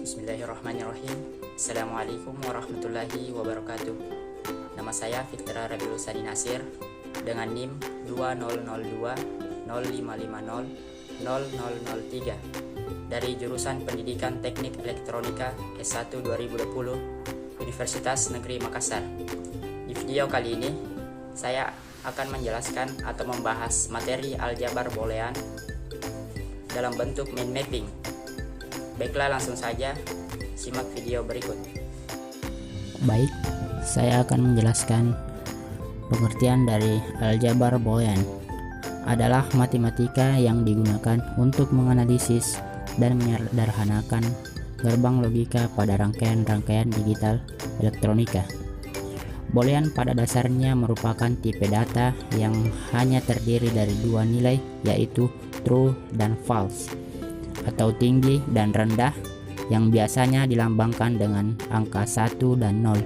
Bismillahirrahmanirrahim. Assalamualaikum warahmatullahi wabarakatuh. Nama saya Fitra Rabiul Sani Nasir dengan NIM 202205500003 dari jurusan Pendidikan Teknik Elektronika S1 2020 Universitas Negeri Makassar. Di video kali ini saya akan menjelaskan atau membahas materi aljabar boolean dalam bentuk mind mapping. Baiklah, langsung saja simak video berikut. Baik, saya akan menjelaskan pengertian dari aljabar boolean. Adalah matematika yang digunakan untuk menganalisis dan menyederhanakan gerbang logika pada rangkaian-rangkaian digital elektronika. Boolean pada dasarnya merupakan tipe data yang hanya terdiri dari dua nilai, yaitu true dan false, atau tinggi dan rendah, yang biasanya dilambangkan dengan angka 1 dan 0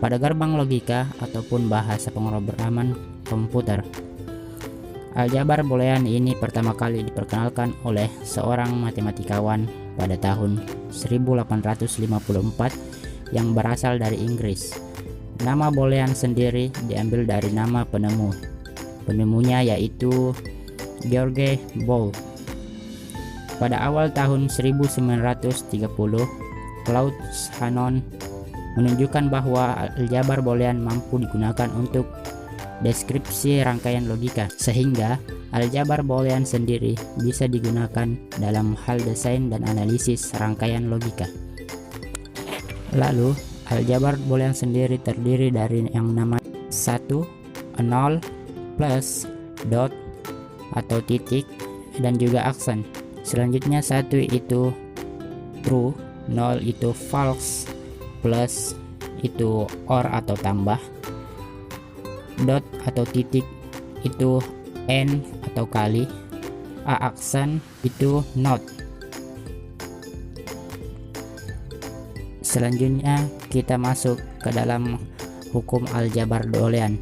pada gerbang logika ataupun bahasa pemrograman komputer. Aljabar boolean ini pertama kali diperkenalkan oleh seorang matematikawan pada tahun 1854 yang berasal dari Inggris. Nama boolean sendiri diambil dari nama penemunya, yaitu George Boole. Pada awal tahun 1930, Claude Shannon menunjukkan bahwa aljabar boolean mampu digunakan untuk deskripsi rangkaian logika, sehingga aljabar boolean sendiri bisa digunakan dalam hal desain dan analisis rangkaian logika. Lalu, aljabar boolean sendiri terdiri dari yang namanya 1, 0, plus, dot, atau titik, dan juga aksen. Selanjutnya 1 itu true, 0 itu false, plus itu or atau tambah, dot atau titik itu and atau kali, a aksen itu not. Selanjutnya kita masuk ke dalam hukum aljabar boolean.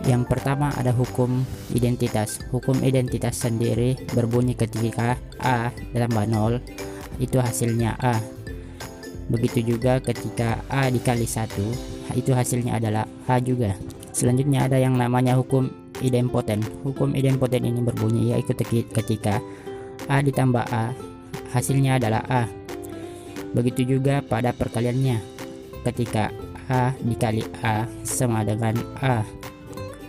Yang pertama ada hukum identitas. Hukum identitas sendiri berbunyi ketika A ditambah 0 itu hasilnya A. Begitu juga ketika A dikali 1 itu hasilnya adalah A juga. Selanjutnya ada yang namanya hukum idempoten. Hukum idempoten ini berbunyi yaitu ketika A ditambah A hasilnya adalah A. Begitu juga pada perkaliannya, ketika A dikali A sama dengan A.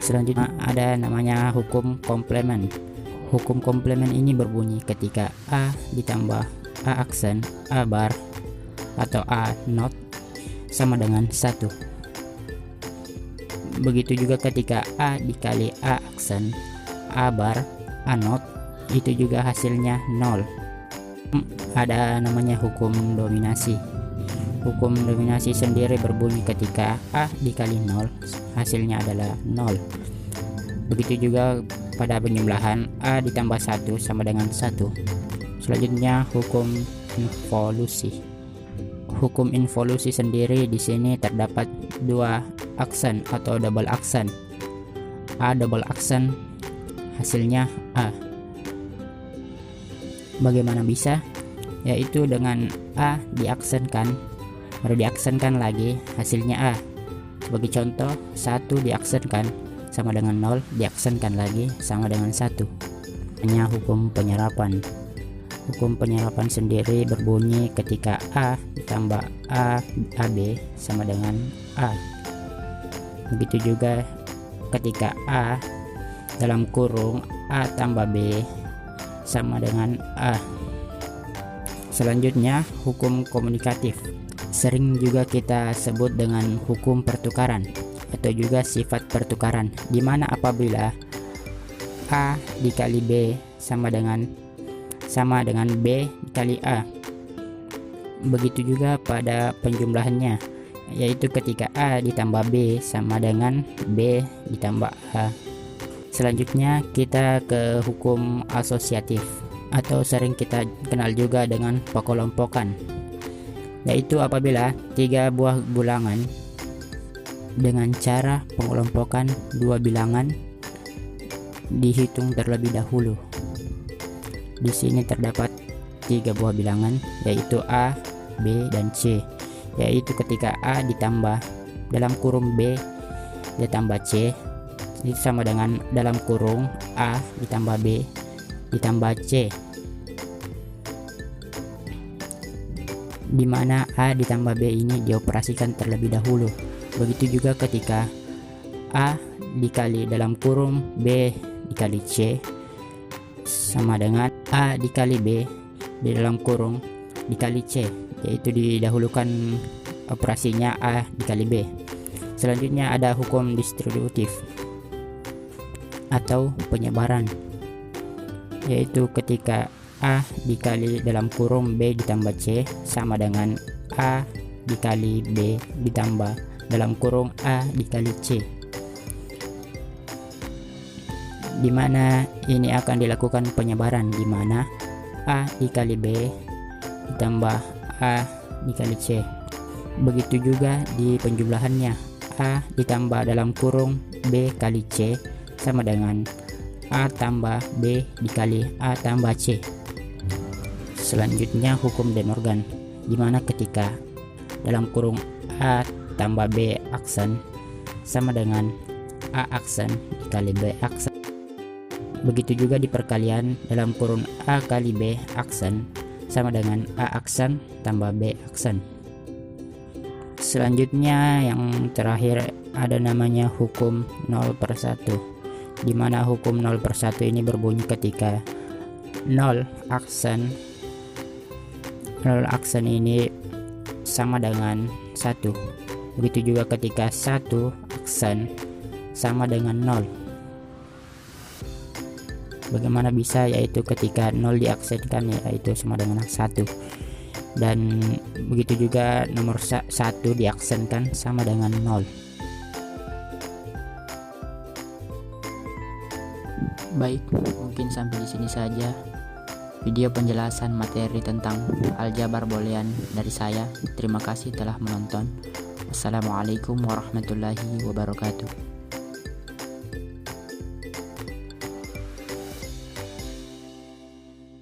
Selanjutnya ada namanya hukum komplement. Hukum komplement ini berbunyi ketika A ditambah A aksen, A bar, atau A not sama dengan 1. Begitu juga ketika A dikali A aksen, A bar, A not, itu juga hasilnya 0. Ada namanya hukum dominasi. Hukum dominasi sendiri berbunyi ketika A dikali 0 hasilnya adalah 0. Begitu juga pada penjumlahan A ditambah 1 sama dengan 1. Selanjutnya hukum involusi. Hukum involusi sendiri di sini terdapat dua aksen atau double aksen. A double aksen hasilnya A. Bagaimana bisa? Yaitu dengan A diaksenkan, baru diaksenkan lagi hasilnya A. Sebagai contoh, 1 diaksenkan sama dengan 0, diaksenkan lagi sama dengan 1. Hanya hukum penyerapan. Hukum penyerapan sendiri berbunyi ketika A ditambah AB sama dengan A. Begitu juga ketika A dalam kurung A tambah B sama dengan A. Selanjutnya hukum komunikatif. Sering juga kita sebut dengan hukum pertukaran atau juga sifat pertukaran, di mana apabila A dikali B sama dengan B dikali A. Begitu juga pada penjumlahannya, yaitu ketika A ditambah B sama dengan B ditambah A. Selanjutnya kita ke hukum asosiatif atau sering kita kenal juga dengan pengelompokan, yaitu apabila tiga buah bilangan dengan cara pengelompokan dua bilangan dihitung terlebih dahulu. Di sini terdapat 3 buah bilangan, yaitu A, B, dan C, yaitu ketika A ditambah dalam kurung B ditambah C itu sama dengan dalam kurung A ditambah B ditambah C, di mana A ditambah B ini dioperasikan terlebih dahulu. Begitu juga ketika A dikali dalam kurung B dikali C sama dengan A dikali B di dalam kurung dikali C, yaitu didahulukan operasinya A dikali B. Selanjutnya ada hukum distributif atau penyebaran, yaitu ketika A dikali dalam kurung B ditambah C sama dengan A dikali B ditambah dalam kurung A dikali C, di mana ini akan dilakukan penyebaran, di mana A dikali B ditambah A dikali C. Begitu juga di penjumlahannya, A ditambah dalam kurung B kali C sama dengan A tambah B dikali A tambah C. Selanjutnya hukum De Morgan, di mana ketika dalam kurung A tambah B aksen sama dengan A aksen dikali B aksen. Begitu juga di perkalian dalam kurung A kali B aksen sama dengan A aksen tambah B aksen. Selanjutnya yang terakhir ada namanya hukum 0/1, di mana hukum 0/1 ini berbunyi ketika 0 aksen ini sama dengan 1. Begitu juga ketika 1 aksen sama dengan 0. Bagaimana bisa, yaitu ketika 0 diaksenkan yaitu sama dengan 1, dan begitu juga nomor 1 diaksenkan sama dengan 0. Baik, mungkin sampai di sini saja video penjelasan materi tentang aljabar boolean dari saya. Terima kasih telah menonton. Wassalamualaikum warahmatullahi wabarakatuh.